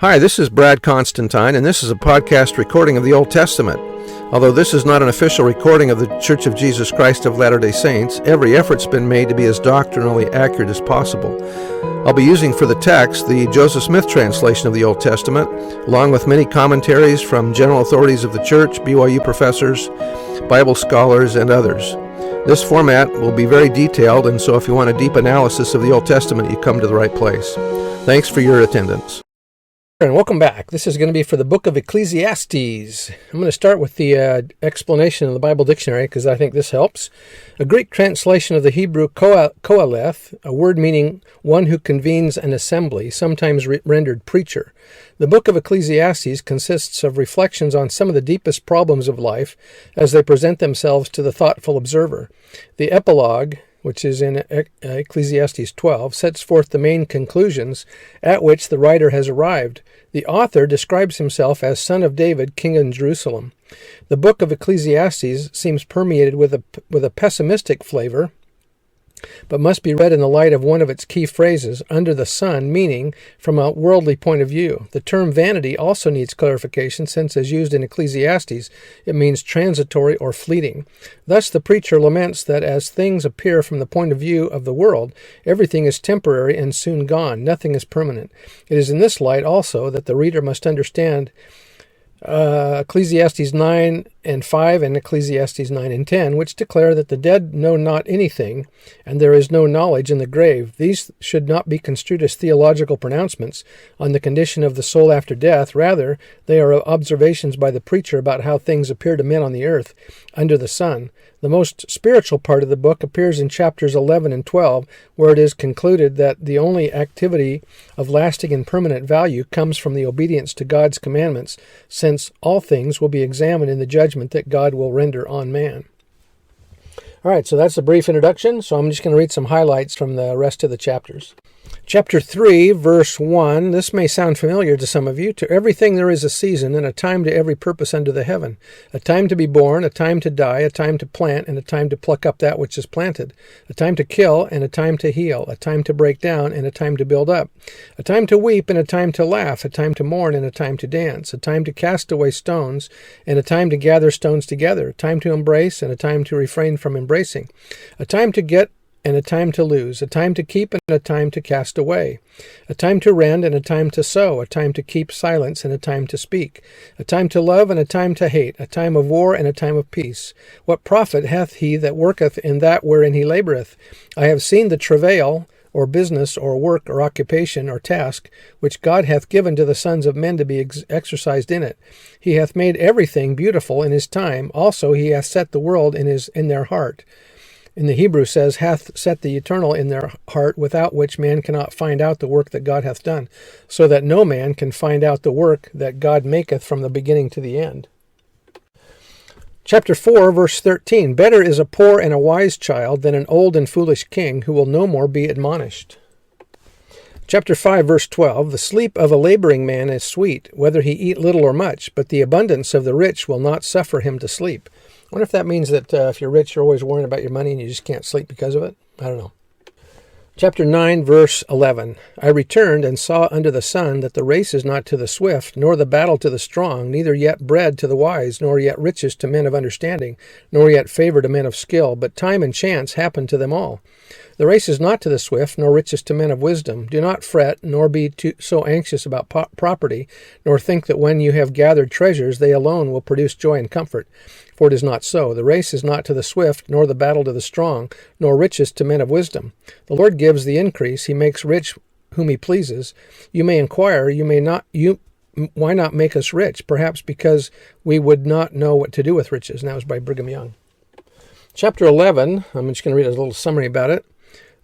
Hi, this is Brad Constantine, and this is a podcast recording of the Old Testament. Although this is not an official recording of the Church of Jesus Christ of Latter-day Saints, every effort's been made to be as doctrinally accurate as possible. I'll be using for the text the Joseph Smith translation of the Old Testament, along with many commentaries from general authorities of the Church, BYU professors, Bible scholars, and others. This format will be very detailed, and so if you want a deep analysis of the Old Testament, you come to the right place. Thanks for your attendance. And welcome back. This is going to be for the book of Ecclesiastes. I'm going to start with the explanation of the Bible dictionary because I think this helps. A Greek translation of the Hebrew koheleth, a word meaning one who convenes an assembly, sometimes rendered preacher. The book of Ecclesiastes consists of reflections on some of the deepest problems of life as they present themselves to the thoughtful observer. The epilogue, which is in Ecclesiastes 12, sets forth the main conclusions at which the writer has arrived. The author describes himself as son of David, king in Jerusalem. The book of Ecclesiastes seems permeated with a pessimistic flavor, but must be read in the light of one of its key phrases, under the sun, meaning from a worldly point of view. The term vanity also needs clarification, since as used in Ecclesiastes, it means transitory or fleeting. Thus the preacher laments that as things appear from the point of view of the world, everything is temporary and soon gone. Nothing is permanent. It is in this light also that the reader must understand Ecclesiastes 9 and 5 and Ecclesiastes 9 and 10, which declare that the dead know not anything, and there is no knowledge in the grave. These should not be construed as theological pronouncements on the condition of the soul after death. Rather, they are observations by the preacher about how things appear to men on the earth under the sun. The most spiritual part of the book appears in chapters 11 and 12, where it is concluded that the only activity of lasting and permanent value comes from the obedience to God's commandments, since all things will be examined in the judgment that God will render on man. All right, so that's a brief introduction, so I'm just going to read some highlights from the rest of the chapters. Chapter 3, verse 1, this may sound familiar to some of you. To everything there is a season, and a time to every purpose under the heaven. A time to be born, a time to die, a time to plant, and a time to pluck up that which is planted. A time to kill, and a time to heal. A time to break down, and a time to build up. A time to weep, and a time to laugh. A time to mourn, and a time to dance. A time to cast away stones, and a time to gather stones together. A time to embrace, and a time to refrain from embracing. A time to get, and a time to lose, a time to keep and a time to cast away, a time to rend and a time to sow, a time to keep silence and a time to speak, a time to love and a time to hate, a time of war and a time of peace. What profit hath he that worketh in that wherein he laboureth? I have seen the travail, or business, or work, or occupation, or task, which God hath given to the sons of men to be exercised in it. He hath made everything beautiful in his time. Also he hath set the world in their heart. In the Hebrew says, hath set the eternal in their heart, without which man cannot find out the work that God hath done, so that no man can find out the work that God maketh from the beginning to the end. Chapter 4, verse 13, better is a poor and a wise child than an old and foolish king, who will no more be admonished. Chapter 5, verse 12, the sleep of a laboring man is sweet, whether he eat little or much, but the abundance of the rich will not suffer him to sleep. I wonder if that means that if you're rich, you're always worrying about your money and you just can't sleep because of it. I don't know. Chapter 9, verse 11, I returned and saw under the sun that the race is not to the swift, nor the battle to the strong, neither yet bread to the wise, nor yet riches to men of understanding, nor yet favor to men of skill, but time and chance happen to them all. The race is not to the swift, nor riches to men of wisdom. Do not fret, nor be so anxious about property, nor think that when you have gathered treasures, they alone will produce joy and comfort. For it is not so. The race is not to the swift, nor the battle to the strong, nor riches to men of wisdom. The Lord gives the increase. He makes rich whom he pleases. You may inquire, why not make us rich? Perhaps because we would not know what to do with riches. And that was by Brigham Young. Chapter 11, I'm just going to read a little summary about it.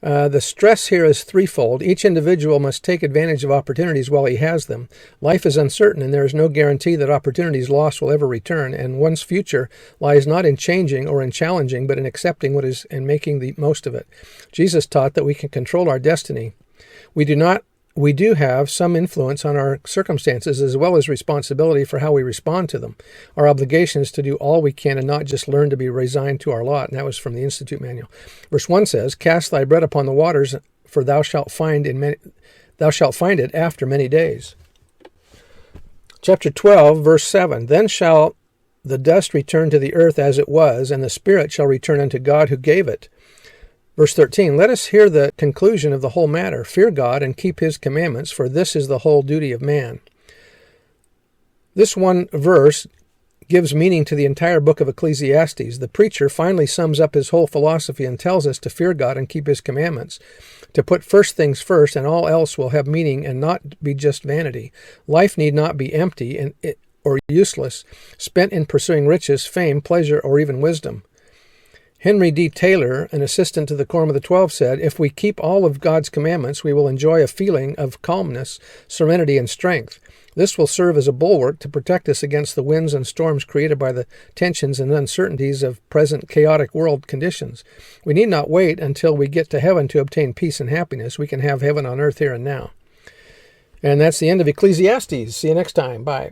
The stress here is threefold. Each individual must take advantage of opportunities while he has them. Life is uncertain, and there is no guarantee that opportunities lost will ever return, and one's future lies not in changing or in challenging, but in accepting what is and making the most of it. Jesus taught that we can control our destiny. We do have some influence on our circumstances as well as responsibility for how we respond to them. Our obligation is to do all we can and not just learn to be resigned to our lot. And that was from the Institute Manual. Verse 1 says, cast thy bread upon the waters, for thou shalt find it after many days. Chapter 12, verse 7. Then shall the dust return to the earth as it was, and the spirit shall return unto God who gave it. Verse 13. Let us hear the conclusion of the whole matter. Fear God and keep his commandments, for this is the whole duty of man. This one verse gives meaning to the entire book of Ecclesiastes. The preacher finally sums up his whole philosophy and tells us to fear God and keep his commandments, to put first things first, and all else will have meaning and not be just vanity. Life need not be empty or useless, spent in pursuing riches, fame, pleasure, or even wisdom. Henry D. Taylor, an assistant to the Quorum of the 12, said, "If we keep all of God's commandments, we will enjoy a feeling of calmness, serenity, and strength. This will serve as a bulwark to protect us against the winds and storms created by the tensions and uncertainties of present chaotic world conditions. We need not wait until we get to heaven to obtain peace and happiness. We can have heaven on earth here and now." And that's the end of Ecclesiastes. See you next time. Bye.